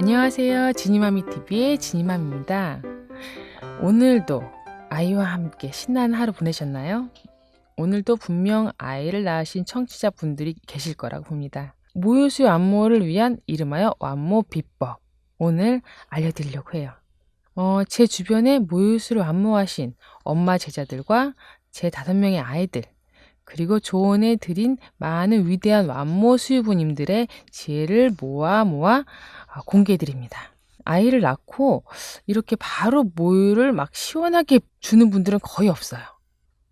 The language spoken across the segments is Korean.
안녕하세요. 지니마미TV의 지니맘입니다. 오늘도 아이와 함께 신나는 하루 보내셨나요? 오늘도 분명 아이를 낳으신 청취자분들이 계실 거라고 봅니다. 모유수유 안모를 위한 이름하여 완모 비법, 오늘 알려드리려고 해요. 제 주변에 모유수유를 안모하신 엄마 제자들과 제 5명의 아이들, 그리고 조언해 드린 많은 위대한 완모 수유부님들의 지혜를 모아 공개해 드립니다. 아이를 낳고 이렇게 바로 모유를 막 시원하게 주는 분들은 거의 없어요.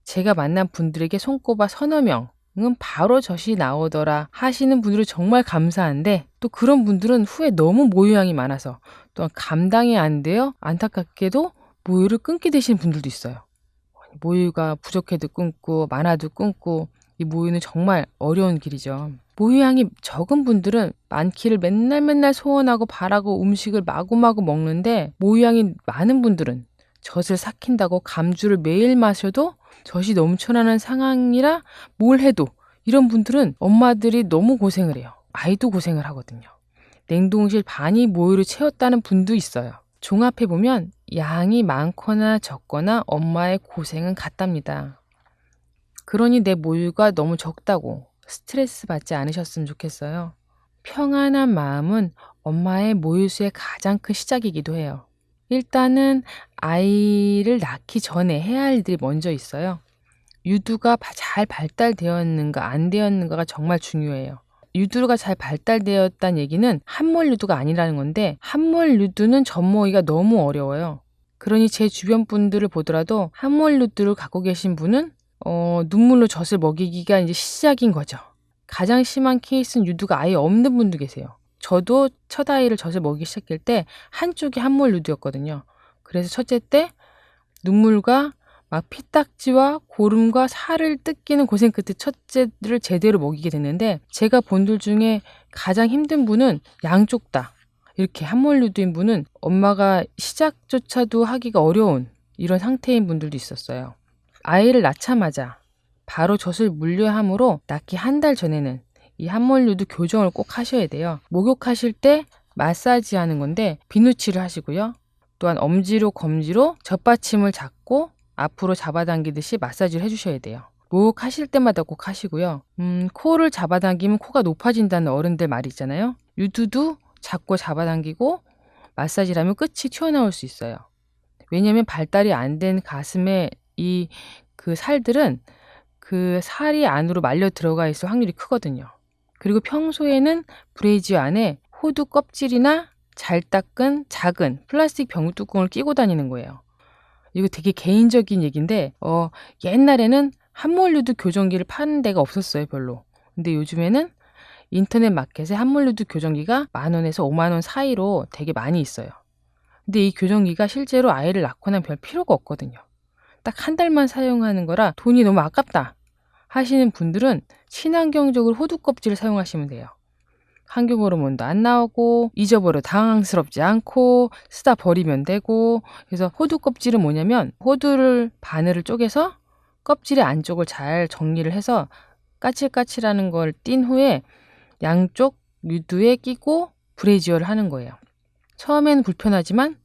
제가 만난 분들에게 손꼽아 서너 명은 바로 젖이 나오더라 하시는 분들은 정말 감사한데, 또 그런 분들은 후에 너무 모유양이 많아서 또한 감당이 안 되어 안타깝게도 모유를 끊게 되시는 분들도 있어요. 모유가 부족해도 끊고 많아도 끊고, 이 모유는 정말 어려운 길이죠. 모유양이 적은 분들은 많기를 맨날 소원하고 바라고 음식을 마구마구 먹는데, 모유양이 많은 분들은 젖을 삭힌다고 감주를 매일 마셔도 젖이 넘쳐나는 상황이라 뭘 해도, 이런 분들은 엄마들이 너무 고생을 해요. 아이도 고생을 하거든요. 냉동실 반이 모유를 채웠다는 분도 있어요. 종합해보면 양이 많거나 적거나 엄마의 고생은 같답니다. 그러니 내 모유가 너무 적다고 스트레스 받지 않으셨으면 좋겠어요. 평안한 마음은 엄마의 모유수의 가장 큰 시작이기도 해요. 일단은 아이를 낳기 전에 해야 할 일들이 먼저 있어요. 유두가 잘 발달되었는가 안 되었는가가 정말 중요해요. 유두가 잘 발달되었다는 얘기는 함몰 유두가 아니라는 건데, 함몰 유두는 젖먹이가 너무 어려워요. 그러니 제 주변 분들을 보더라도 함몰 유두를 갖고 계신 분은 눈물로 젖을 먹이기가 이제 시작인 거죠. 가장 심한 케이스는 유두가 아예 없는 분도 계세요. 저도 첫 아이를 젖을 먹이기 시작할 때 한쪽이 함몰 유두였거든요. 그래서 첫째 때 눈물과 막 피딱지와 고름과 살을 뜯기는 고생 끝에 첫째를 제대로 먹이게 됐는데, 제가 본들 중에 가장 힘든 분은 양쪽 다 이렇게 함몰유두인 분은 엄마가 시작조차도 하기가 어려운 이런 상태인 분들도 있었어요. 아이를 낳자마자 바로 젖을 물려야 하므로 낳기 한 달 전에는 이 함몰유두 교정을 꼭 하셔야 돼요. 목욕하실 때 마사지 하는 건데 비누칠을 하시고요. 또한 엄지로 검지로 젖받침을 잡고 앞으로 잡아당기듯이 마사지를 해주셔야 돼요. 목욕하실 때마다 꼭 하시고요. 코를 잡아당기면 코가 높아진다는 어른들 말이 있잖아요. 유두도 잡고 잡아당기고 마사지를 하면 끝이 튀어나올 수 있어요. 왜냐하면 발달이 안 된 가슴에 그 살들은 그 살이 안으로 말려 들어가 있을 확률이 크거든요. 그리고 평소에는 브래지어 안에 호두 껍질이나 잘 닦은 작은 플라스틱 병뚜껑을 끼고 다니는 거예요. 이거 되게 개인적인 얘기인데, 옛날에는 함몰유두 교정기를 파는 데가 없었어요, 별로. 근데 요즘에는 인터넷 마켓에 함몰유두 교정기가 10,000원에서 50,000원 사이로 되게 많이 있어요. 근데 이 교정기가 실제로 아이를 낳고 나면 별 필요가 없거든요. 딱 한 달만 사용하는 거라 돈이 너무 아깝다 하시는 분들은 친환경적으로 호두 껍질을 사용하시면 돼요. 환경 호르몬도 안 나오고 잊어버려 당황스럽지 않고 쓰다 버리면 되고. 그래서 호두 껍질은 뭐냐면, 호두를 바늘을 쪼개서 껍질의 안쪽을 잘 정리를 해서 까칠까칠하는 걸 띈 후에 양쪽 유두에 끼고 브래지어를 하는 거예요. 처음에는 불편하지만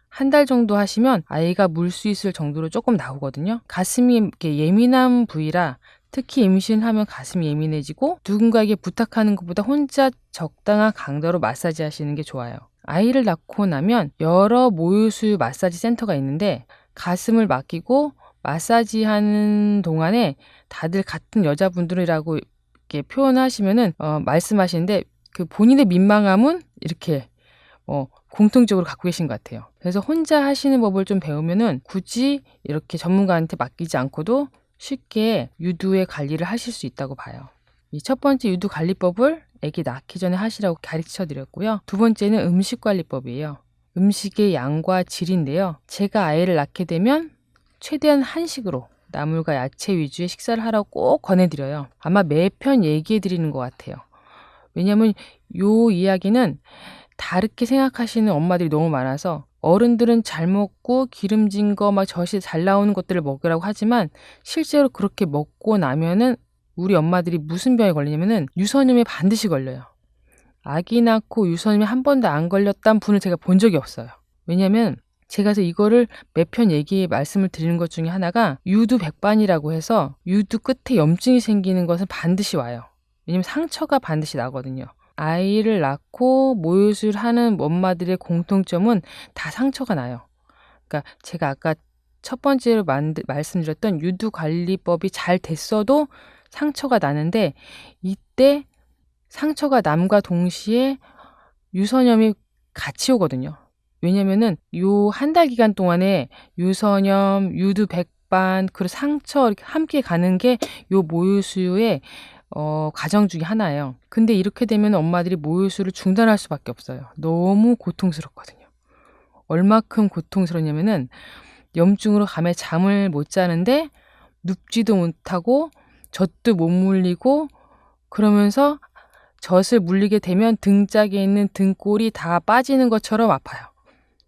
한 달 정도 하시면 아이가 물 수 있을 정도로 조금 나오거든요. 가슴이 이렇게 예민한 부위라 특히 임신하면 가슴이 예민해지고, 누군가에게 부탁하는 것보다 혼자 적당한 강도로 마사지 하시는 게 좋아요. 아이를 낳고 나면 여러 모유수유 마사지 센터가 있는데, 가슴을 맡기고 마사지 하는 동안에 다들 같은 여자분들이라고 이렇게 표현하시면은 말씀하시는데, 그 본인의 민망함은 이렇게 공통적으로 갖고 계신 것 같아요. 그래서 혼자 하시는 법을 좀 배우면은 굳이 이렇게 전문가한테 맡기지 않고도 쉽게 유두의 관리를 하실 수 있다고 봐요. 이 첫 번째 유두 관리법을 아기 낳기 전에 하시라고 가르쳐 드렸고요. 두 번째는 음식 관리법이에요. 음식의 양과 질인데요. 제가 아이를 낳게 되면 최대한 한식으로 나물과 야채 위주의 식사를 하라고 꼭 권해드려요. 아마 매편 얘기해 드리는 것 같아요. 왜냐면 요 이야기는 다르게 생각하시는 엄마들이 너무 많아서, 어른들은 잘 먹고 기름진 거 막 젖이 잘 나오는 것들을 먹으라고 하지만, 실제로 그렇게 먹고 나면은 우리 엄마들이 무슨 병에 걸리냐면은 유선염에 반드시 걸려요. 아기 낳고 유선염이 한 번도 안 걸렸던 분을 제가 본 적이 없어요. 왜냐면 제가 그래서 이거를 몇 편 말씀을 드리는 것 중에 하나가 유두백반이라고 해서 유두 끝에 염증이 생기는 것은 반드시 와요. 왜냐면 상처가 반드시 나거든요. 아이를 낳고 모유수유하는 엄마들의 공통점은 다 상처가 나요. 그러니까 제가 아까 첫 번째로 말씀드렸던 유두관리법이 잘 됐어도 상처가 나는데, 이때 상처가 남과 동시에 유선염이 같이 오거든요. 왜냐면은 요 한 달 기간 동안에 유선염, 유두백반, 그리고 상처 이렇게 함께 가는 게 요 모유수유의 과정 중에 하나예요. 근데 이렇게 되면 엄마들이 모유수유를 중단할 수밖에 없어요. 너무 고통스럽거든요. 얼마큼 고통스럽냐면은 염증으로 밤에 잠을 못 자는데 눕지도 못하고 젖도 못 물리고, 그러면서 젖을 물리게 되면 등짝에 있는 등골이 다 빠지는 것처럼 아파요.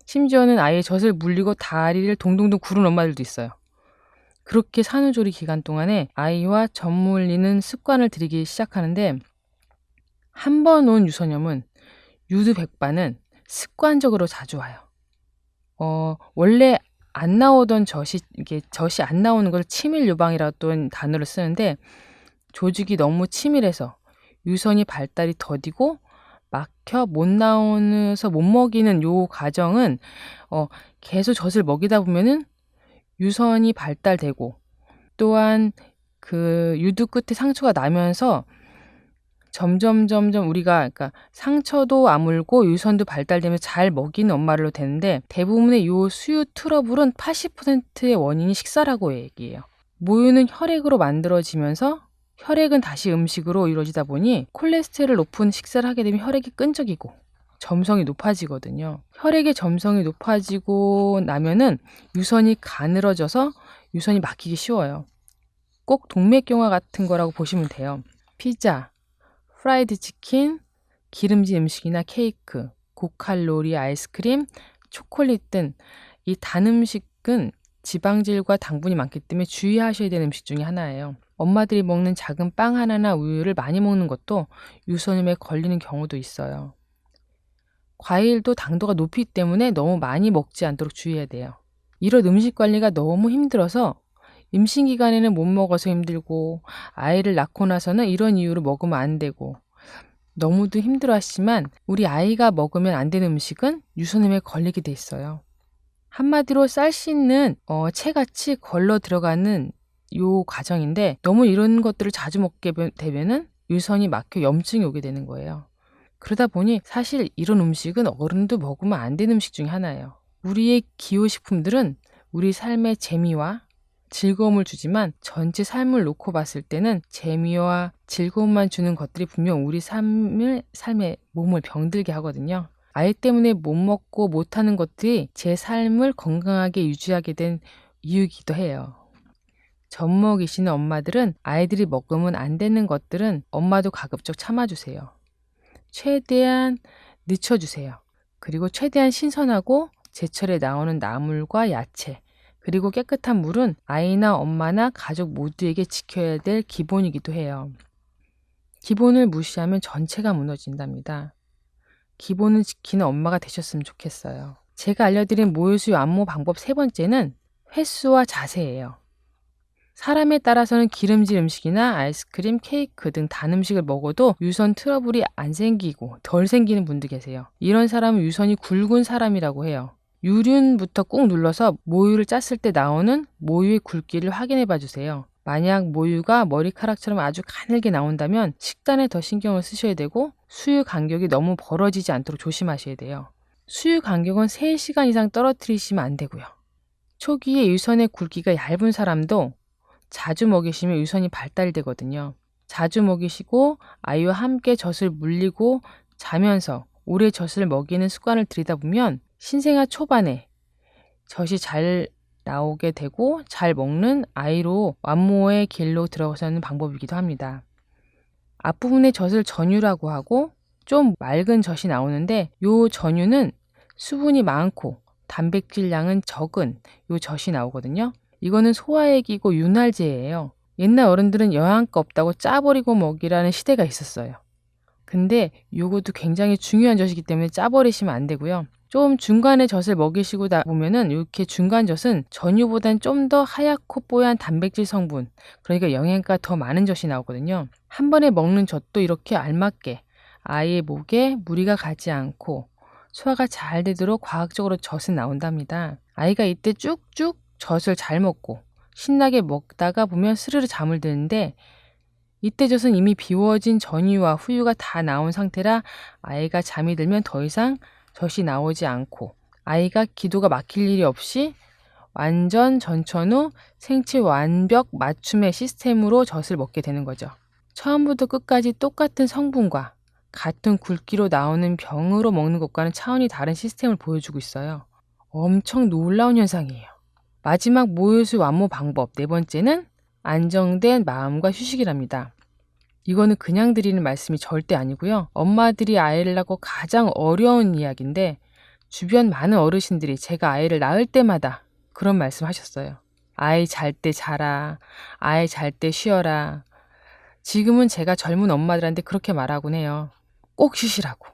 심지어는 아예 젖을 물리고 다리를 동동동 구른 엄마들도 있어요. 그렇게 산후조리 기간 동안에 아이와 젖 물리는 습관을 들이기 시작하는데, 한 번 온 유선염은 유두백반은 습관적으로 자주 와요. 원래 안 나오던 이게 젖이 안 나오는 걸 치밀 유방이라는 단어를 쓰는데, 조직이 너무 치밀해서 유선이 발달이 더디고 막혀 못 나오면서 못 먹이는 요 과정은 계속 젖을 먹이다 보면은 유선이 발달되고, 또한 그 유두 끝에 상처가 나면서 점점 우리가, 그러니까 상처도 아물고 유선도 발달되면 잘 먹이는 엄마로 되는데, 대부분의 요 수유 트러블은 80%의 원인이 식사라고 얘기해요. 모유는 혈액으로 만들어지면서 혈액은 다시 음식으로 이루어지다 보니 콜레스테롤 높은 식사를 하게 되면 혈액이 끈적이고 점성이 높아지거든요. 혈액의 점성이 높아지고 나면은 유선이 가늘어져서 유선이 막히기 쉬워요. 꼭 동맥경화 같은 거라고 보시면 돼요. 피자, 프라이드 치킨, 기름진 음식이나 케이크, 고칼로리 아이스크림, 초콜릿 등 이 단 음식은 지방질과 당분이 많기 때문에 주의하셔야 되는 음식 중에 하나예요. 엄마들이 먹는 작은 빵 하나나 우유를 많이 먹는 것도 유선염에 걸리는 경우도 있어요. 과일도 당도가 높기 때문에 너무 많이 먹지 않도록 주의해야 돼요. 이런 음식 관리가 너무 힘들어서 임신 기간에는 못 먹어서 힘들고, 아이를 낳고 나서는 이런 이유로 먹으면 안 되고, 너무도 힘들어하시지만 우리 아이가 먹으면 안 되는 음식은 유선염에 걸리게 돼 있어요. 한마디로 쌀 씻는 채같이 걸러 들어가는 요 과정인데, 너무 이런 것들을 자주 먹게 되면은 유선이 막혀 염증이 오게 되는 거예요. 그러다 보니 사실 이런 음식은 어른도 먹으면 안 되는 음식 중에 하나예요. 우리의 기호식품들은 우리 삶의 재미와 즐거움을 주지만 전체 삶을 놓고 봤을 때는 재미와 즐거움만 주는 것들이 분명 우리 삶의 몸을 병들게 하거든요. 아이 때문에 못 먹고 못하는 것들이 제 삶을 건강하게 유지하게 된 이유이기도 해요. 젖 먹이시는 엄마들은 아이들이 먹으면 안 되는 것들은 엄마도 가급적 참아주세요. 최대한 늦춰주세요. 그리고 최대한 신선하고 제철에 나오는 나물과 야채, 그리고 깨끗한 물은 아이나 엄마나 가족 모두에게 지켜야 될 기본이기도 해요. 기본을 무시하면 전체가 무너진답니다. 기본을 지키는 엄마가 되셨으면 좋겠어요. 제가 알려드린 모유수유 안모 방법 3번째는 횟수와 자세예요. 사람에 따라서는 기름질 음식이나 아이스크림, 케이크 등 단 음식을 먹어도 유선 트러블이 안 생기고 덜 생기는 분도 계세요. 이런 사람은 유선이 굵은 사람이라고 해요. 유륜부터 꾹 눌러서 모유를 짰을 때 나오는 모유의 굵기를 확인해 봐 주세요. 만약 모유가 머리카락처럼 아주 가늘게 나온다면 식단에 더 신경을 쓰셔야 되고, 수유 간격이 너무 벌어지지 않도록 조심하셔야 돼요. 수유 간격은 3시간 이상 떨어뜨리시면 안 되고요. 초기에 유선의 굵기가 얇은 사람도 자주 먹이시면 유선이 발달되거든요. 자주 먹이시고 아이와 함께 젖을 물리고 자면서 오래 젖을 먹이는 습관을 들이다 보면 신생아 초반에 젖이 잘 나오게 되고 잘 먹는 아이로 완모의 길로 들어서는 방법이기도 합니다. 앞부분의 젖을 전유라고 하고 좀 맑은 젖이 나오는데, 요 전유는 수분이 많고 단백질량은 적은 요 젖이 나오거든요. 이거는 소화액이고 윤활제예요. 옛날 어른들은 영양가 없다고 짜버리고 먹이라는 시대가 있었어요. 근데 요것도 굉장히 중요한 젖이기 때문에 짜버리시면 안 되고요. 좀 중간에 젖을 먹이시고 보면은 이렇게 중간 젖은 전유보단 좀 더 하얗고 뽀얀 단백질 성분, 그러니까 영양가 더 많은 젖이 나오거든요. 한 번에 먹는 젖도 이렇게 알맞게 아이의 목에 무리가 가지 않고 소화가 잘 되도록 과학적으로 젖은 나온답니다. 아이가 이때 쭉쭉 젖을 잘 먹고 신나게 먹다가 보면 스르르 잠을 드는데, 이때 젖은 이미 비워진 전유와 후유가 다 나온 상태라 아이가 잠이 들면 더 이상 젖이 나오지 않고 아이가 기도가 막힐 일이 없이 완전 전천후 생체 완벽 맞춤의 시스템으로 젖을 먹게 되는 거죠. 처음부터 끝까지 똑같은 성분과 같은 굵기로 나오는 병으로 먹는 것과는 차원이 다른 시스템을 보여주고 있어요. 엄청 놀라운 현상이에요. 마지막 모유수유 완모 방법 네 번째는 안정된 마음과 휴식이랍니다. 이거는 그냥 드리는 말씀이 절대 아니고요. 엄마들이 아이를 낳고 가장 어려운 이야기인데, 주변 많은 어르신들이 제가 아이를 낳을 때마다 그런 말씀 하셨어요. 아이 잘 때 자라, 아이 잘 때 쉬어라. 지금은 제가 젊은 엄마들한테 그렇게 말하곤 해요. 꼭 쉬시라고.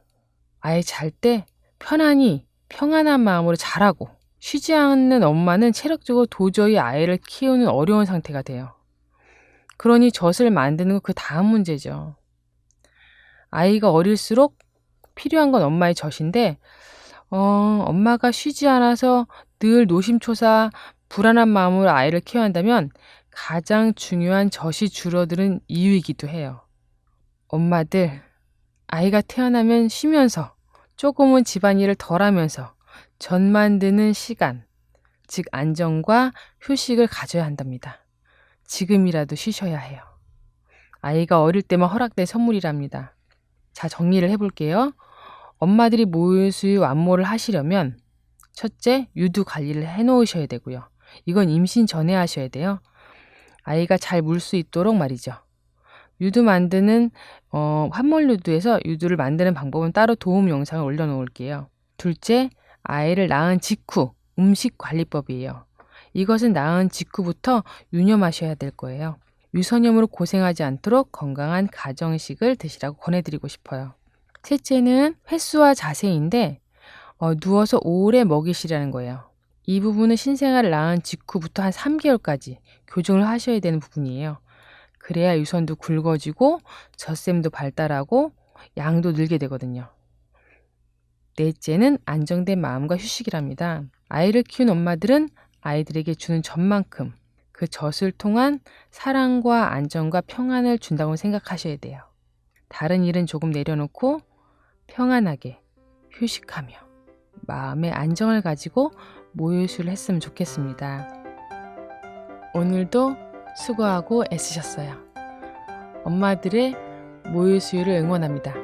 아이 잘 때 편안히 평안한 마음으로 자라고. 쉬지 않는 엄마는 체력적으로 도저히 아이를 키우는 어려운 상태가 돼요. 그러니 젖을 만드는 건 그 다음 문제죠. 아이가 어릴수록 필요한 건 엄마의 젖인데, 엄마가 쉬지 않아서 늘 노심초사 불안한 마음으로 아이를 키워야 한다면 가장 중요한 젖이 줄어드는 이유이기도 해요. 엄마들, 아이가 태어나면 쉬면서 조금은 집안일을 덜 하면서 젖 만드는 시간, 즉 안정과 휴식을 가져야 한답니다. 지금이라도 쉬셔야 해요. 아이가 어릴 때만 허락된 선물이랍니다. 자, 정리를 해볼게요. 엄마들이 모유수유 완모를 하시려면 첫째, 유두 관리를 해놓으셔야 되고요. 이건 임신 전에 하셔야 돼요. 아이가 잘 물 수 있도록 말이죠. 유두 만드는 환몰유두에서 유두를 만드는 방법은 따로 도움 영상을 올려놓을게요. 둘째, 아이를 낳은 직후 음식 관리법이에요. 이것은 낳은 직후부터 유념하셔야 될 거예요. 유선염으로 고생하지 않도록 건강한 가정식을 드시라고 권해드리고 싶어요. 셋째는 횟수와 자세인데, 누워서 오래 먹이시라는 거예요. 이 부분은 신생아를 낳은 직후부터 한 3개월까지 교정을 하셔야 되는 부분이에요. 그래야 유선도 굵어지고 젖샘도 발달하고 양도 늘게 되거든요. 넷째는 안정된 마음과 휴식이랍니다. 아이를 키운 엄마들은 아이들에게 주는 젖만큼 그 젖을 통한 사랑과 안정과 평안을 준다고 생각하셔야 돼요. 다른 일은 조금 내려놓고 평안하게 휴식하며 마음의 안정을 가지고 모유수유를 했으면 좋겠습니다. 오늘도 수고하고 애쓰셨어요. 엄마들의 모유수유를 응원합니다.